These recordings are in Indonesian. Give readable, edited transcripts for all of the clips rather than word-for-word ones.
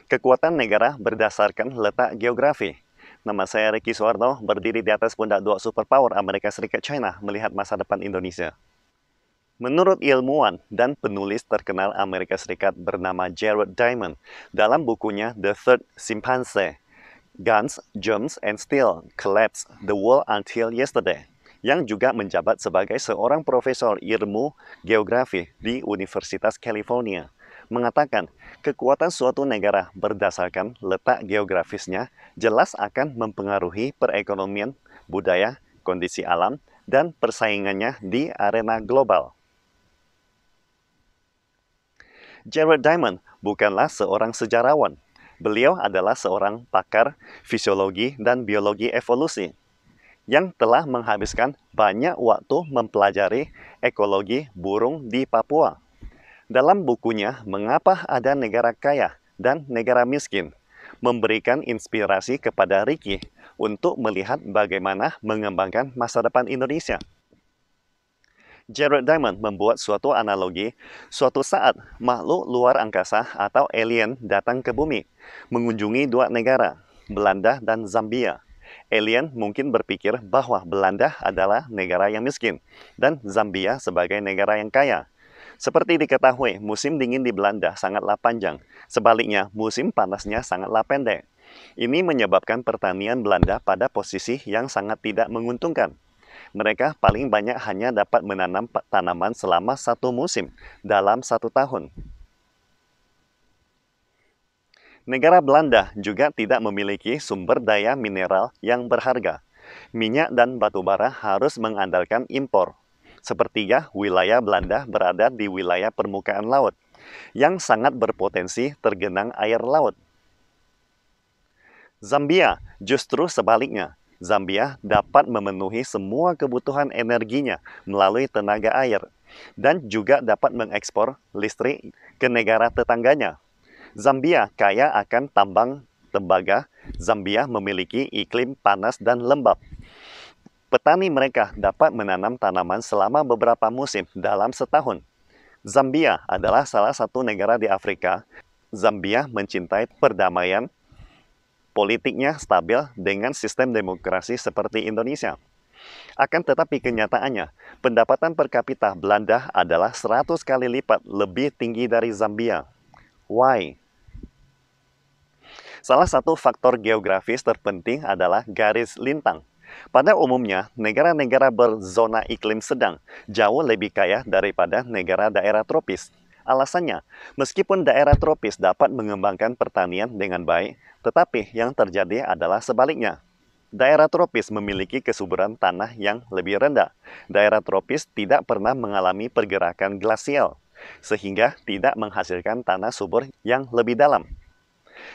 Kekuatan negara berdasarkan letak geografi. Nama saya Ricky Suwarno, berdiri di atas pundak dua superpower Amerika Serikat China melihat masa depan Indonesia. Menurut ilmuwan dan penulis terkenal Amerika Serikat bernama Jared Diamond, dalam bukunya The Third Chimpanzee, Guns, Germs, and Steel Collapsed the World Until Yesterday, yang juga menjabat sebagai seorang profesor ilmu geografi di Universitas California, mengatakan kekuatan suatu negara berdasarkan letak geografisnya jelas akan mempengaruhi perekonomian, budaya, kondisi alam, dan persaingannya di arena global. Jared Diamond bukanlah seorang sejarawan. Beliau adalah seorang pakar fisiologi dan biologi evolusi yang telah menghabiskan banyak waktu mempelajari ekologi burung di Papua. Dalam bukunya Mengapa Ada Negara Kaya dan Negara Miskin, memberikan inspirasi kepada Ricky untuk melihat bagaimana mengembangkan masa depan Indonesia. Jared Diamond membuat suatu analogi, suatu saat makhluk luar angkasa atau alien datang ke bumi, mengunjungi dua negara, Belanda dan Zambia. Alien mungkin berpikir bahwa Belanda adalah negara yang miskin, dan Zambia sebagai negara yang kaya. Seperti diketahui, musim dingin di Belanda sangatlah panjang, sebaliknya musim panasnya sangatlah pendek. Ini menyebabkan pertanian Belanda pada posisi yang sangat tidak menguntungkan. Mereka paling banyak hanya dapat menanam tanaman selama satu musim dalam satu tahun. Negara Belanda juga tidak memiliki sumber daya mineral yang berharga. Minyak dan batu bara harus mengandalkan impor. Sepertiga wilayah Belanda berada di wilayah permukaan laut, yang sangat berpotensi tergenang air laut. Zambia justru sebaliknya. Zambia dapat memenuhi semua kebutuhan energinya melalui tenaga air dan juga dapat mengekspor listrik ke negara tetangganya. Zambia kaya akan tambang tembaga. Zambia memiliki iklim panas dan lembab. Petani mereka dapat menanam tanaman selama beberapa musim dalam setahun. Zambia adalah salah satu negara di Afrika. Zambia mencintai perdamaian, politiknya stabil dengan sistem demokrasi seperti Indonesia. Akan tetapi kenyataannya, pendapatan per kapita Belanda adalah 100 kali lipat lebih tinggi dari Zambia. Why? Salah satu faktor geografis terpenting adalah garis lintang. Pada umumnya, negara-negara berzona iklim sedang jauh lebih kaya daripada negara daerah tropis. Alasannya, meskipun daerah tropis dapat mengembangkan pertanian dengan baik, tetapi yang terjadi adalah sebaliknya. Daerah tropis memiliki kesuburan tanah yang lebih rendah. Daerah tropis tidak pernah mengalami pergerakan glasial, sehingga tidak menghasilkan tanah subur yang lebih dalam.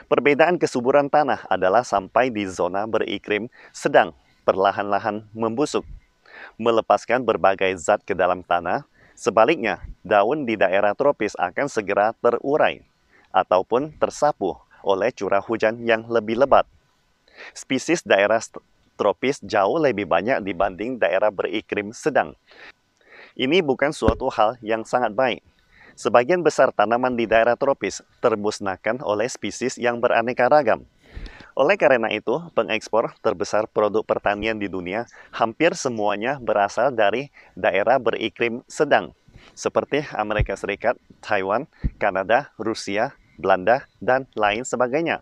Perbedaan kesuburan tanah adalah sampai di zona beriklim sedang perlahan-lahan membusuk, melepaskan berbagai zat ke dalam tanah. Sebaliknya, daun di daerah tropis akan segera terurai ataupun tersapu oleh curah hujan yang lebih lebat. Spesies daerah tropis jauh lebih banyak dibanding daerah beriklim sedang. Ini bukan suatu hal yang sangat baik. Sebagian besar tanaman di daerah tropis termusnahkan oleh spesies yang beraneka ragam. Oleh karena itu, pengekspor terbesar produk pertanian di dunia hampir semuanya berasal dari daerah beriklim sedang, seperti Amerika Serikat, Taiwan, Kanada, Rusia, Belanda, dan lain sebagainya.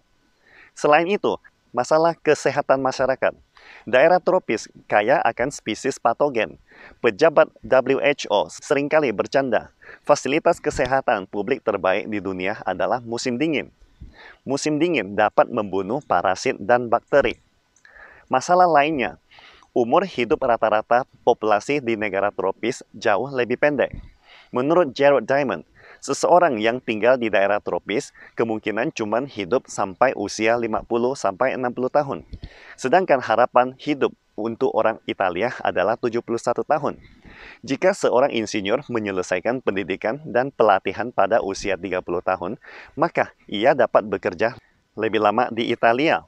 Selain itu, masalah kesehatan masyarakat. Daerah tropis kaya akan spesies patogen. Pejabat WHO seringkali bercanda, fasilitas kesehatan publik terbaik di dunia adalah musim dingin. Musim dingin dapat membunuh parasit dan bakteri. Masalah lainnya, umur hidup rata-rata populasi di negara tropis jauh lebih pendek. Menurut Jared Diamond, seseorang yang tinggal di daerah tropis kemungkinan cuma hidup sampai usia 50-60 tahun. Sedangkan harapan hidup untuk orang Italia adalah 71 tahun. Jika seorang insinyur menyelesaikan pendidikan dan pelatihan pada usia 30 tahun, maka ia dapat bekerja lebih lama di Italia.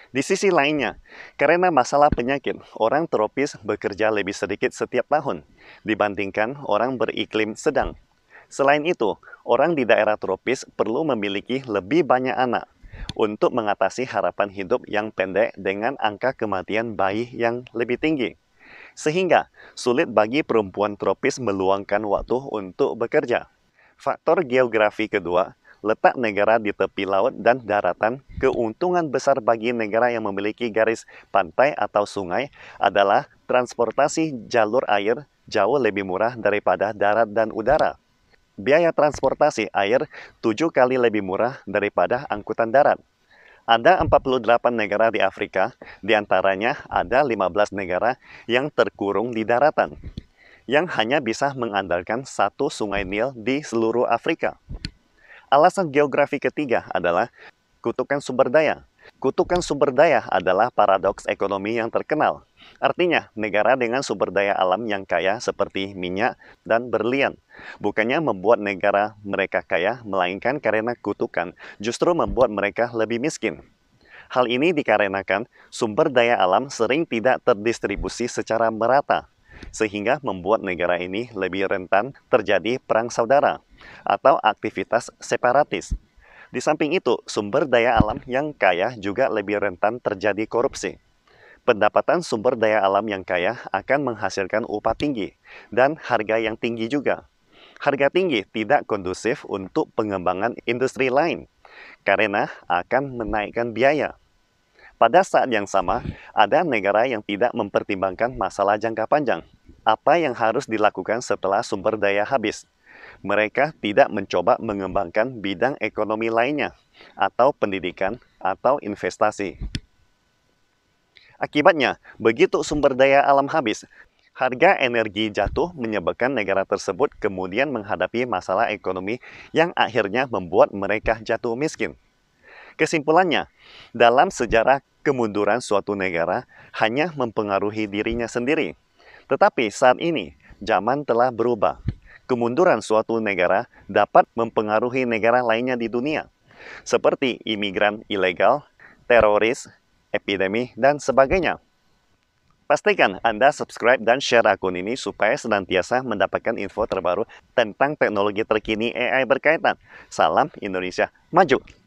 Di sisi lainnya, karena masalah penyakit, orang tropis bekerja lebih sedikit setiap tahun dibandingkan orang beriklim sedang. Selain itu, orang di daerah tropis perlu memiliki lebih banyak anak untuk mengatasi harapan hidup yang pendek dengan angka kematian bayi yang lebih tinggi. Sehingga sulit bagi perempuan tropis meluangkan waktu untuk bekerja. Faktor geografi kedua, letak negara di tepi laut dan daratan, keuntungan besar bagi negara yang memiliki garis pantai atau sungai adalah transportasi jalur air jauh lebih murah daripada darat dan udara. Biaya transportasi air 7 kali lebih murah daripada angkutan darat. Ada 48 negara di Afrika, diantaranya ada 15 negara yang terkurung di daratan, yang hanya bisa mengandalkan satu sungai Nil di seluruh Afrika. Alasan geografi ketiga adalah kutukan sumber daya. Kutukan sumber daya adalah paradoks ekonomi yang terkenal. Artinya, negara dengan sumber daya alam yang kaya seperti minyak dan berlian, bukannya membuat negara mereka kaya, melainkan karena kutukan justru membuat mereka lebih miskin. Hal ini dikarenakan sumber daya alam sering tidak terdistribusi secara merata, sehingga membuat negara ini lebih rentan terjadi perang saudara atau aktivitas separatis. Di samping itu, sumber daya alam yang kaya juga lebih rentan terjadi korupsi. Pendapatan sumber daya alam yang kaya akan menghasilkan upah tinggi dan harga yang tinggi juga. Harga tinggi tidak kondusif untuk pengembangan industri lain karena akan menaikkan biaya. Pada saat yang sama, ada negara yang tidak mempertimbangkan masalah jangka panjang. Apa yang harus dilakukan setelah sumber daya habis? Mereka tidak mencoba mengembangkan bidang ekonomi lainnya, atau pendidikan, atau investasi. Akibatnya, begitu sumber daya alam habis, harga energi jatuh menyebabkan negara tersebut kemudian menghadapi masalah ekonomi yang akhirnya membuat mereka jatuh miskin. Kesimpulannya, dalam sejarah kemunduran suatu negara hanya mempengaruhi dirinya sendiri. Tetapi saat ini, zaman telah berubah. Kemunduran suatu negara dapat mempengaruhi negara lainnya di dunia, seperti imigran ilegal, teroris, epidemi, dan sebagainya. Pastikan Anda subscribe dan share akun ini supaya senantiasa mendapatkan info terbaru tentang teknologi terkini AI berkaitan. Salam Indonesia Maju!